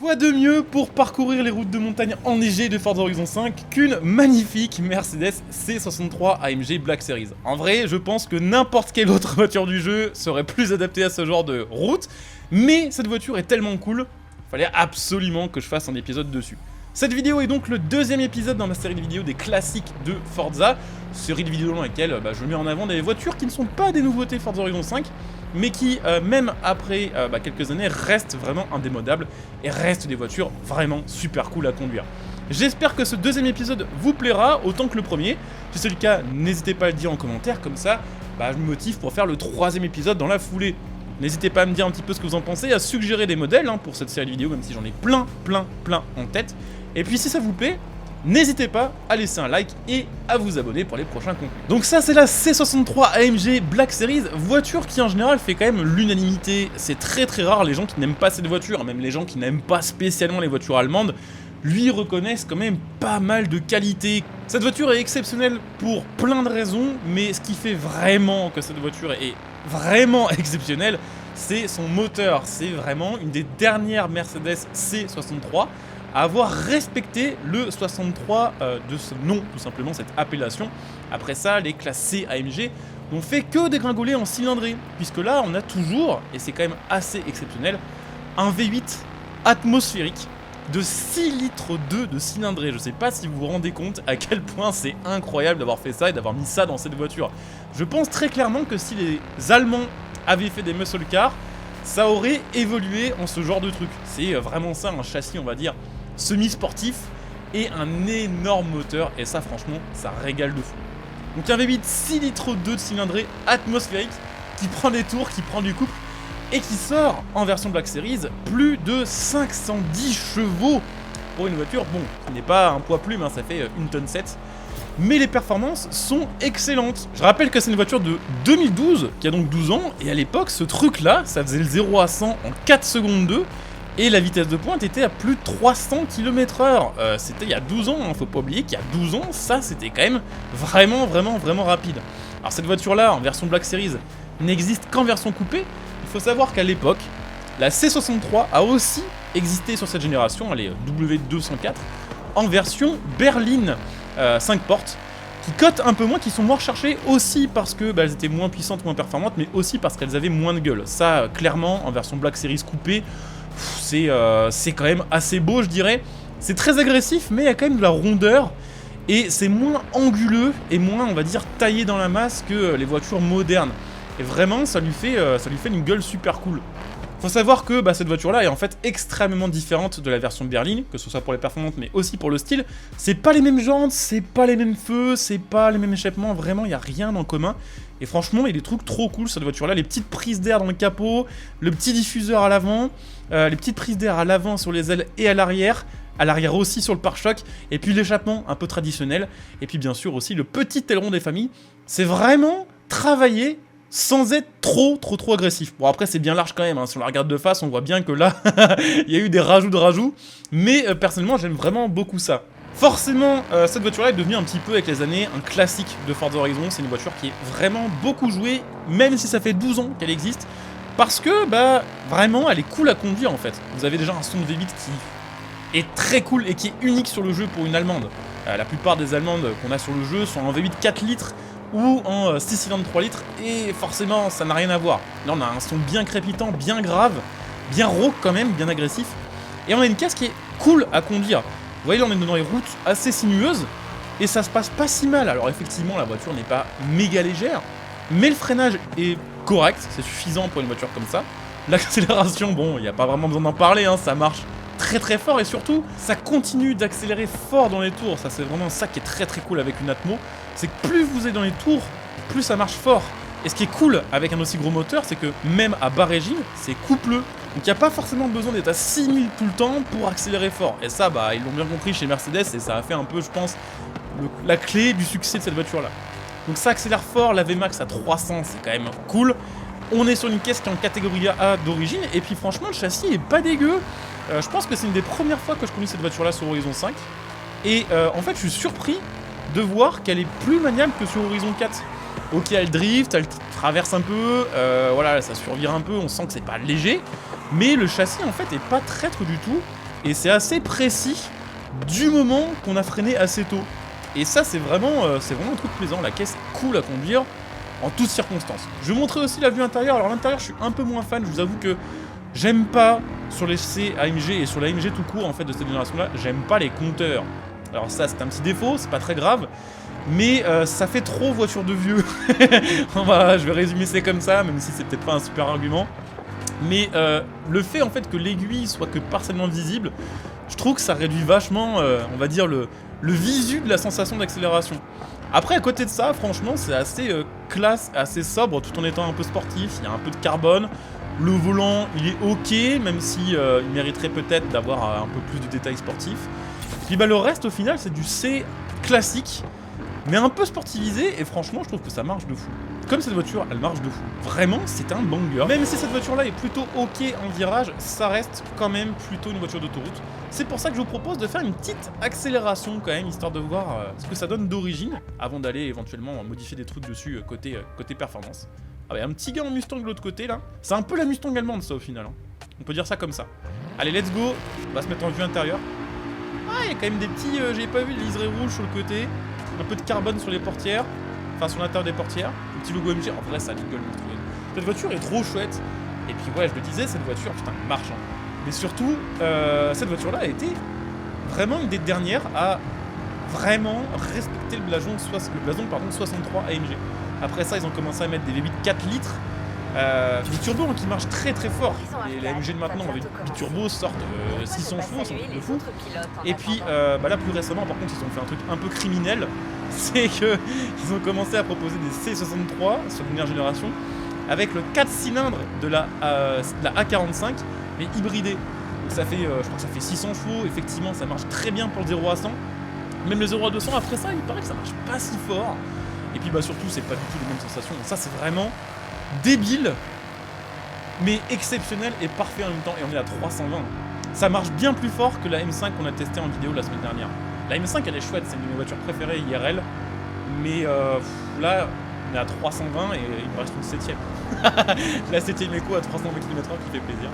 Quoi de mieux pour parcourir les routes de montagne enneigées de Forza Horizon 5 qu'une magnifique Mercedes C63 AMG Black Series. En vrai, je pense que n'importe quelle autre voiture du jeu serait plus adaptée à ce genre de route, mais cette voiture est tellement cool, fallait absolument que je fasse un épisode dessus. Cette vidéo est donc le deuxième épisode dans ma série de vidéos des classiques de Forza, série de vidéos dans laquelle je mets en avant des voitures qui ne sont pas des nouveautés Forza Horizon 5, mais qui, même après quelques années, restent vraiment indémodables et restent des voitures vraiment super cool à conduire. J'espère que ce deuxième épisode vous plaira autant que le premier. Si c'est le cas, n'hésitez pas à le dire en commentaire, comme ça je me motive pour faire le troisième épisode dans la foulée. N'hésitez pas à me dire un petit peu ce que vous en pensez, à suggérer des modèles pour cette série de vidéos, même si j'en ai plein en tête. Et puis si ça vous plaît, n'hésitez pas à laisser un like et à vous abonner pour les prochains contenus. Donc ça c'est la C63 AMG Black Series, voiture qui en général fait quand même l'unanimité. C'est très rare les gens qui n'aiment pas cette voiture, même les gens qui n'aiment pas spécialement les voitures allemandes, lui reconnaissent quand même pas mal de qualités. Cette voiture est exceptionnelle pour plein de raisons, mais ce qui fait vraiment que cette voiture est vraiment exceptionnelle, c'est son moteur. C'est vraiment une des dernières Mercedes C63 à avoir respecté le 63 de ce nom, tout simplement, cette appellation. Après ça, les classes C AMG n'ont fait que dégringoler en cylindrée, puisque là, on a toujours, et c'est quand même assez exceptionnel, un V8 atmosphérique de 6 litres 2 de cylindrée. Je sais pas si vous vous rendez compte à quel point c'est incroyable d'avoir fait ça et d'avoir mis ça dans cette voiture. Je pense très clairement que si les Allemands avaient fait des muscle cars, ça aurait évolué en ce genre de truc. C'est vraiment ça, un châssis, on va dire, semi-sportif et un énorme moteur, et ça franchement ça régale de fou. Donc un V8 6 litres 2 de cylindrée atmosphérique qui prend des tours, qui prend du couple et qui sort en version Black Series plus de 510 chevaux pour une voiture, bon, qui n'est pas un poids plume, ça fait 1,7 tonne, mais les performances sont excellentes. Je rappelle que c'est une voiture de 2012, qui a donc 12 ans, et à l'époque ce truc là, ça faisait le 0 à 100 en 4 secondes 2, et la vitesse de pointe était à plus de 300 km/h. C'était il y a 12 ans, faut pas oublier qu'il y a 12 ans, ça c'était quand même vraiment rapide. Alors cette voiture-là, en version Black Series, n'existe qu'en version coupée. Il faut savoir qu'à l'époque, la C63 a aussi existé sur cette génération, elle est W204, en version berline 5 portes, qui cotent un peu moins, qui sont moins recherchées aussi parce que elles étaient moins puissantes, moins performantes, mais aussi parce qu'elles avaient moins de gueule. Ça, clairement, en version Black Series coupée, c'est quand même assez beau, je dirais. C'est très agressif, mais il y a quand même de la rondeur. Et c'est moins anguleux et moins, on va dire, taillé dans la masse que les voitures modernes. Et vraiment, ça lui fait une gueule super cool. Faut savoir que cette voiture-là est en fait extrêmement différente de la version berline, que ce soit pour les performances, mais aussi pour le style. C'est pas les mêmes jantes, c'est pas les mêmes feux, c'est pas les mêmes échappements, vraiment, il n'y a rien en commun. Et franchement, il y a des trucs trop cool cette voiture-là, les petites prises d'air dans le capot, le petit diffuseur à l'avant, les petites prises d'air à l'avant sur les ailes et à l'arrière aussi sur le pare-choc, et puis l'échappement un peu traditionnel, et puis bien sûr aussi le petit aileron des familles. C'est vraiment travaillé sans être trop agressif. Bon, après c'est bien large quand même, si on la regarde de face, on voit bien que là, il y a eu des rajouts, mais personnellement j'aime vraiment beaucoup ça. Forcément, cette voiture-là est devenue un petit peu avec les années un classique de Forza Horizon. C'est une voiture qui est vraiment beaucoup jouée, même si ça fait 12 ans qu'elle existe, parce que vraiment elle est cool à conduire en fait. Vous avez déjà un son de V8 qui est très cool et qui est unique sur le jeu pour une allemande. La plupart des allemandes qu'on a sur le jeu sont en V8 4 litres ou en 6 cylindres 3 litres, et forcément ça n'a rien à voir. Là on a un son bien crépitant, bien grave, bien rauque quand même, bien agressif, et on a une caisse qui est cool à conduire. Vous voyez là on est dans les routes assez sinueuses, et ça se passe pas si mal. Alors effectivement la voiture n'est pas méga légère, mais le freinage est correct, c'est suffisant pour une voiture comme ça. L'accélération, bon, il n'y a pas vraiment besoin d'en parler, ça marche très fort, et surtout ça continue d'accélérer fort dans les tours. Ça c'est vraiment ça qui est très cool avec une Atmo, c'est que plus vous êtes dans les tours, plus ça marche fort. Et ce qui est cool avec un aussi gros moteur, c'est que même à bas régime, c'est coupleux. Donc il n'y a pas forcément besoin d'être à 6000 tout le temps pour accélérer fort. Et ça, ils l'ont bien compris chez Mercedes, et ça a fait un peu, je pense, la clé du succès de cette voiture-là. Donc ça accélère fort, la VMAX à 300, c'est quand même cool. On est sur une caisse qui est en catégorie A d'origine, et puis franchement, le châssis est pas dégueu. Je pense que c'est une des premières fois que je conduis cette voiture-là sur Horizon 5. Et en fait, je suis surpris de voir qu'elle est plus maniable que sur Horizon 4. Ok, elle drift, elle traverse un peu, voilà, ça survire un peu, on sent que c'est pas léger, mais le châssis en fait est pas traître du tout, et c'est assez précis du moment qu'on a freiné assez tôt. Et ça c'est vraiment un truc plaisant, la caisse est cool à conduire en toutes circonstances. Je vais vous montrer aussi la vue intérieure. Alors l'intérieur je suis un peu moins fan, je vous avoue que j'aime pas sur les C AMG et sur la AMG tout court en fait de cette génération là, j'aime pas les compteurs. Alors ça c'est un petit défaut, c'est pas très grave, mais ça fait trop voiture de vieux. Je vais résumer ça comme ça, même si c'est peut-être pas un super argument. Mais le fait en fait que l'aiguille soit que partiellement visible, je trouve que ça réduit vachement, on va dire, le visu de la sensation d'accélération. Après, à côté de ça, franchement, c'est assez classe, assez sobre, tout en étant un peu sportif. Il y a un peu de carbone. Le volant, il est ok, même si il mériterait peut-être d'avoir un peu plus de détails sportifs. Puis bah, le reste, au final, c'est du C classique, mais un peu sportivisé. Et franchement, je trouve que ça marche de fou. Comme cette voiture, elle marche de fou. Vraiment, c'est un banger. Même si cette voiture-là est plutôt ok en virage, ça reste quand même plutôt une voiture d'autoroute. C'est pour ça que je vous propose de faire une petite accélération quand même, histoire de voir ce que ça donne d'origine, avant d'aller éventuellement modifier des trucs dessus côté performance. Ah bah, y a un petit gars en Mustang de l'autre côté là. C'est un peu la Mustang allemande ça au final. Hein. On peut dire ça comme ça. Allez, let's go. On va se mettre en vue intérieure. Ah, il y a quand même des petits... j'ai pas vu les liserés rouges sur le côté. Un peu de carbone sur les portières. Enfin, sur l'intérieur des portières. Le petit logo MG. En vrai, ça rigole. Cette voiture est trop chouette. Et puis, ouais, je le disais, cette voiture, putain, elle marche. Hein. Mais surtout, cette voiture-là a été vraiment une des dernières à vraiment respecter le blason 63 AMG. Après ça, ils ont commencé à mettre des V8 4 litres. Des turbos hein, qui marchent très très fort. Et les AMG de maintenant avec des turbos sortent 600 chevaux, c'est un truc de fou. Et puis bah là plus récemment par contre ils ont fait un truc un peu criminel. C'est que ils ont commencé à proposer des C63 sur la dernière génération avec le 4 cylindres de la A45 mais hybridé. Donc ça fait, je crois que ça fait 600 chevaux, effectivement ça marche très bien pour le 0 à 100. Même le 0 à 200 après ça il paraît que ça marche pas si fort. Et puis bah surtout c'est pas du tout les mêmes sensations. Ça c'est vraiment débile, mais exceptionnel et parfait en même temps. Et on est à 320. Ça marche bien plus fort que la M5 qu'on a testé en vidéo la semaine dernière. La M5 elle est chouette, c'est une de mes voitures préférées IRL. Mais là, on est à 320 et il me reste une 7ème. La 7ème écho à 320 km/h qui fait plaisir.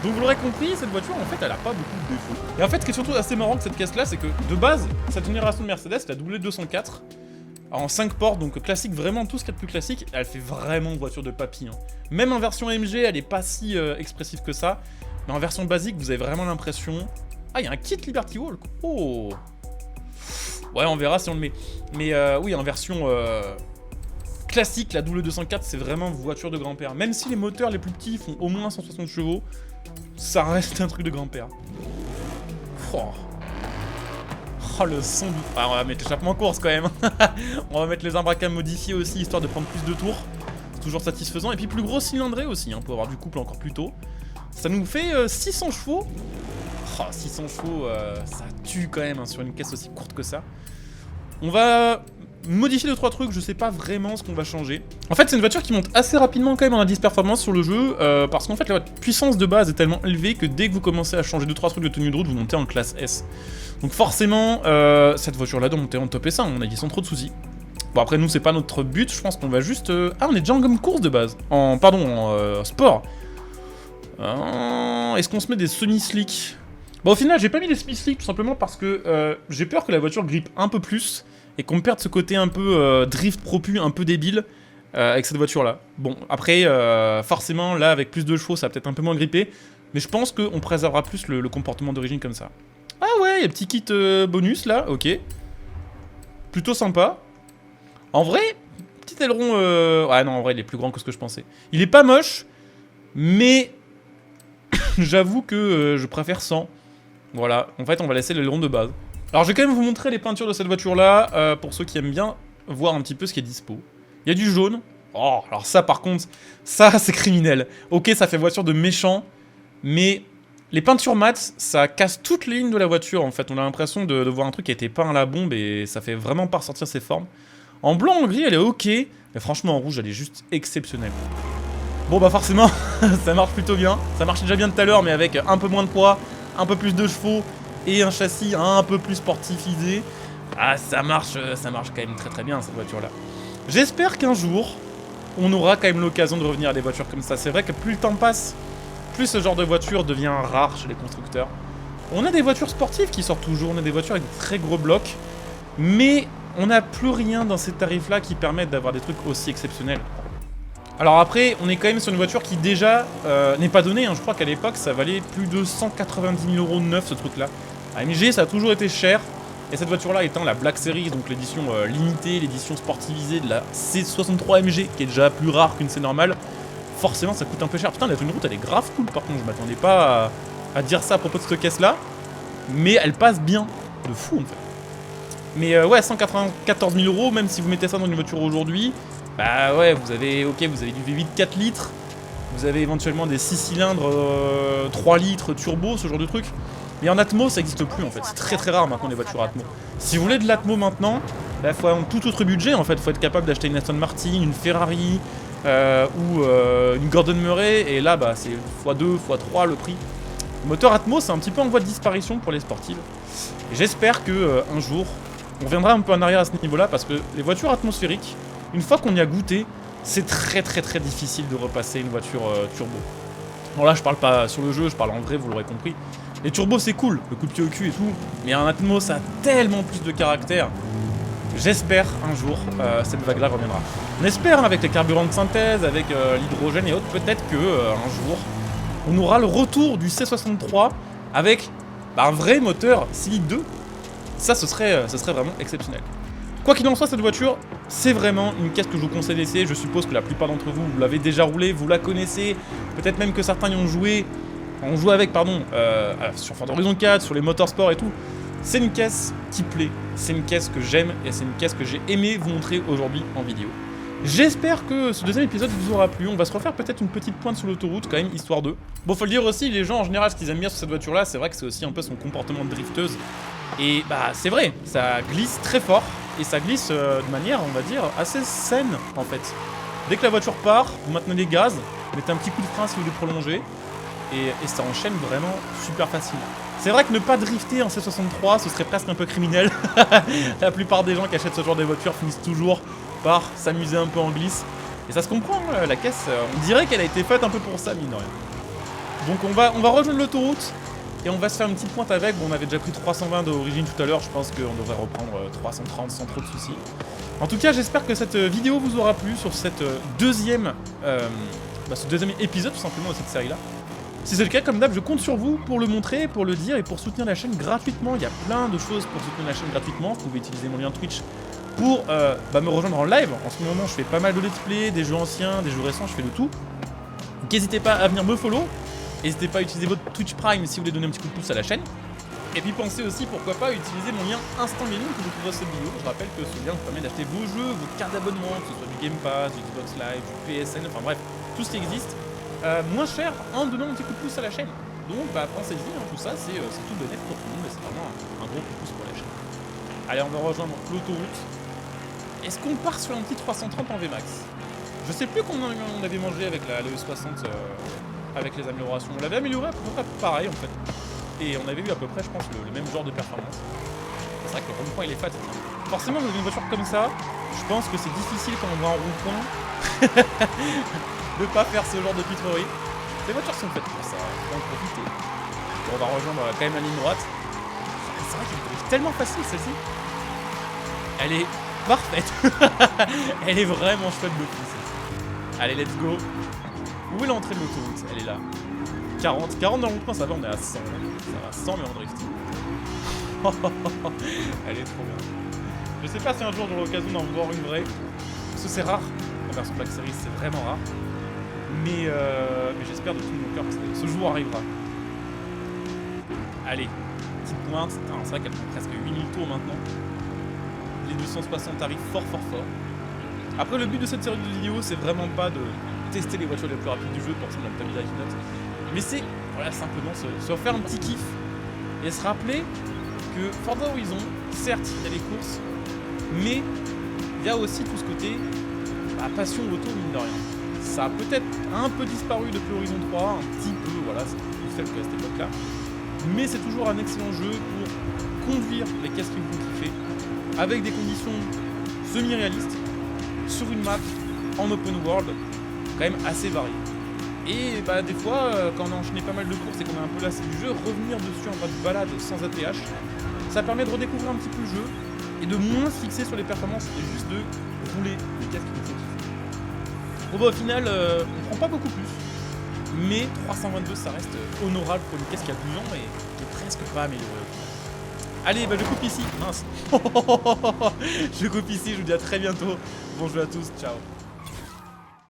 Donc vous l'aurez compris, cette voiture en fait elle a pas beaucoup de défauts. Et en fait ce qui est surtout assez marrant que cette caisse là, c'est que de base, cette génération de Mercedes, la W204, en 5 portes, donc classique, vraiment tout ce qu'il y a de plus classique, elle fait vraiment voiture de papy. Hein. Même en version AMG, elle est pas si expressive que ça. Mais en version basique, vous avez vraiment l'impression... Ah, il y a un kit Liberty Walk. Oh. Ouais, on verra si on le met. Mais oui, en version classique, la W204, c'est vraiment voiture de grand-père. Même si les moteurs les plus petits font au moins 160 chevaux, ça reste un truc de grand-père. Oh. Oh le son du... Ah, on va mettre l'échappement course quand même. On va mettre les imbracables modifiés aussi, histoire de prendre plus de tours. C'est toujours satisfaisant. Et puis plus gros cylindré aussi, hein, pour avoir du couple encore plus tôt. Ça nous fait 600 chevaux. Oh, 600 chevaux, ça tue quand même hein, sur une caisse aussi courte que ça. On va modifier 2-3 trucs, je sais pas vraiment ce qu'on va changer. En fait, c'est une voiture qui monte assez rapidement quand même en indice performance sur le jeu, parce qu'en fait, la puissance de base est tellement élevée que dès que vous commencez à changer 2-3 trucs de tenue de route, vous montez en classe S. Donc forcément, cette voiture-là doit monter en top S1, on a dit sans trop de soucis. Bon après nous c'est pas notre but, je pense qu'on va juste... Ah on est déjà en gomme course de base, en sport. Est-ce qu'on se met des semi-slick? Bah au final j'ai pas mis des semi-slick tout simplement parce que j'ai peur que la voiture grippe un peu plus et qu'on perde ce côté un peu drift propu, un peu débile avec cette voiture-là. Bon après forcément là avec plus de chevaux ça va peut-être un peu moins gripper, mais je pense qu'on préservera plus le comportement d'origine comme ça. Ah ouais, il y a petit kit bonus là, ok. Plutôt sympa. En vrai, petit aileron... Ouais non, en vrai, il est plus grand que ce que je pensais. Il est pas moche, mais j'avoue que je préfère sans. Voilà, en fait, on va laisser l'aileron de base. Alors, je vais quand même vous montrer les peintures de cette voiture-là, pour ceux qui aiment bien voir un petit peu ce qui est dispo. Il y a du jaune. Oh, alors ça, par contre, ça, c'est criminel. Ok, ça fait voiture de méchant, mais... Les peintures mat, ça casse toutes les lignes de la voiture en fait, on a l'impression de voir un truc qui a été peint à la bombe et ça fait vraiment pas ressortir ses formes. En blanc, en gris, elle est ok, mais franchement en rouge, elle est juste exceptionnelle. Bon bah forcément, ça marche plutôt bien, ça marchait déjà bien tout à l'heure mais avec un peu moins de poids, un peu plus de chevaux et un châssis un peu plus sportifisé. Ah ça marche quand même très très bien cette voiture là. J'espère qu'un jour, on aura quand même l'occasion de revenir à des voitures comme ça, c'est vrai que plus le temps passe, plus ce genre de voiture devient rare chez les constructeurs. On a des voitures sportives qui sortent toujours, on a des voitures avec de très gros blocs, mais on n'a plus rien dans ces tarifs-là qui permettent d'avoir des trucs aussi exceptionnels. Alors après, on est quand même sur une voiture qui déjà n'est pas donnée, hein. Je crois qu'à l'époque, ça valait plus de 190 000 € neuf, ce truc-là. AMG, ça a toujours été cher, et cette voiture-là étant la Black Series, donc l'édition limitée, l'édition sportivisée de la C63 AMG, qui est déjà plus rare qu'une C normale, forcément ça coûte un peu cher. Putain, la tenue de route, elle est grave cool par contre, je m'attendais pas à dire ça à propos de cette caisse-là, mais elle passe bien, de fou en fait. Mais ouais, 194 000 €, même si vous mettez ça dans une voiture aujourd'hui, bah ouais, vous avez du V8 4 litres, vous avez éventuellement des 6 cylindres 3 litres turbo, ce genre de truc. Mais en Atmo, ça n'existe plus en fait, c'est très très rare maintenant les voitures Atmo. Si vous voulez de l'Atmo maintenant, bah faut avoir un tout autre budget en fait, faut être capable d'acheter une Aston Martin, une Ferrari ou une Gordon Murray, et là bah c'est x2, x3 le prix. Le moteur Atmo, c'est un petit peu en voie de disparition pour les sportives. J'espère que un jour, on reviendra un peu en arrière à ce niveau-là, parce que les voitures atmosphériques, une fois qu'on y a goûté, c'est très très très difficile de repasser une voiture turbo. Bon là je parle pas sur le jeu, je parle en vrai, vous l'aurez compris. Les turbos c'est cool, le coup de pied au cul et tout, mais un Atmo ça a tellement plus de caractère. J'espère un jour cette vague-là reviendra. On espère, hein, avec les carburants de synthèse, avec l'hydrogène et autres, peut-être que un jour on aura le retour du C63 avec un vrai moteur 6 litres 2. Ça ce serait vraiment exceptionnel. Quoi qu'il en soit, cette voiture, c'est vraiment une caisse que je vous conseille d'essayer. Je suppose que la plupart d'entre vous, vous l'avez déjà roulée, vous la connaissez. Peut-être même que certains y ont joué. On joue avec, pardon, sur Forza Horizon 4, sur les motorsports et tout. C'est une caisse qui plaît, c'est une caisse que j'aime et c'est une caisse que j'ai aimé vous montrer aujourd'hui en vidéo. J'espère que ce deuxième épisode vous aura plu. On va se refaire peut-être une petite pointe sur l'autoroute quand même, histoire de... Bon, faut le dire aussi, les gens en général, ce qu'ils aiment bien sur cette voiture-là, c'est vrai que c'est aussi un peu son comportement de drifteuse. Et bah c'est vrai, ça glisse très fort et ça glisse de manière, on va dire, assez saine en fait. Dès que la voiture part, vous maintenez les gaz, vous mettez un petit coup de frein si vous voulez prolonger et ça enchaîne vraiment super facile. C'est vrai que ne pas drifter en C63, ce serait presque un peu criminel. La plupart des gens qui achètent ce genre de voiture finissent toujours par s'amuser un peu en glisse. Et ça se comprend, hein, la caisse, on dirait qu'elle a été faite un peu pour ça, mine de rien. Donc on va rejoindre l'autoroute. Et on va se faire une petite pointe avec. Bon, on avait déjà pris 320 d'origine tout à l'heure. Je pense qu'on devrait reprendre 330 sans trop de soucis. En tout cas, j'espère que cette vidéo vous aura plu sur cette ce deuxième épisode tout simplement de cette série-là. Si c'est le cas, comme d'hab, je compte sur vous pour le montrer, pour le dire et pour soutenir la chaîne gratuitement. Il y a plein de choses pour soutenir la chaîne gratuitement. Vous pouvez utiliser mon lien Twitch pour me rejoindre en live. En ce moment, je fais pas mal de let's play, des jeux anciens, des jeux récents, je fais de tout. Donc n'hésitez pas à venir me follow. N'hésitez pas à utiliser votre Twitch Prime si vous voulez donner un petit coup de pouce à la chaîne. Et puis pensez aussi, pourquoi pas, à utiliser mon lien Instant Gaming que vous trouverez dans cette vidéo. Je rappelle que ce lien vous permet d'acheter vos jeux, vos cartes d'abonnement, que ce soit du Game Pass, du Xbox Live, du PSN, enfin bref, tout ce qui existe, moins cher en donnant un petit coup de pouce à la chaîne. Donc bah pensez-y, hein, tout ça c'est tout bénéfique pour tout le monde et c'est vraiment un gros coup de pouce pour la chaîne. Allez, on va rejoindre l'autoroute. Est-ce qu'on part sur un petit 330 en VMAX? Je sais plus combien on avait mangé avec la E60 avec les améliorations. On l'avait amélioré à peu près pareil en fait. Et on avait eu à peu près, je pense, le même genre de performance. C'est vrai que le rond-point il est fat. Forcément, dans une voiture comme ça, je pense que c'est difficile quand on va en rond-point de pas faire ce genre de pitrerie. Les voitures sont faites pour ça, on va en profiter. Bon, on va rejoindre quand même la ligne droite. C'est vrai qu'elle est tellement facile celle-ci. Elle est parfaite. Elle est vraiment chouette de fou celle-ci. Allez, let's go. Où est l'entrée de l'autoroute? Elle est là. 40 dans le rond-point, ça va, on est à 100. Ça va, 100 mais en drift. Elle est trop bien. Je sais pas si un jour j'aurai l'occasion d'en voir une vraie. Parce que c'est rare. La version Black Series, c'est vraiment rare. Mais j'espère de tout mon cœur que ce jour arrivera. Allez, petite pointe. C'est vrai qu'elle prend presque 8000 tours maintenant. Les 260 arrivent fort. Après, le but de cette série de vidéos, c'est vraiment pas de tester les voitures les plus rapides du jeu pour la stabilisation note. Mais c'est, voilà, simplement se faire un petit kiff et se rappeler que Forza Horizon, certes, il y a les courses, mais il y a aussi tout ce côté passion auto, mine de rien. Ça a peut-être un peu disparu depuis Horizon 3, un petit peu, voilà, c'est plus faible qu'à cette époque-là. Mais c'est toujours un excellent jeu pour conduire les caisses qui vous font kiffer, avec des conditions semi-réalistes, sur une map, en open world, quand même assez variée. Et bah des fois, quand on a enchaîné pas mal de courses et qu'on a un peu lassé du jeu, revenir dessus en mode balade sans ATH, ça permet de redécouvrir un petit peu le jeu et de moins se fixer sur les performances et juste de rouler les casques qui nous font kiffer. Bon bah au final, on prend pas beaucoup plus, mais 322 ça reste honorable pour une caisse qui a 12 ans et qui est presque pas améliorée. Allez, bah je coupe ici, mince. Je coupe ici, je vous dis à très bientôt. Bonjour à tous, ciao.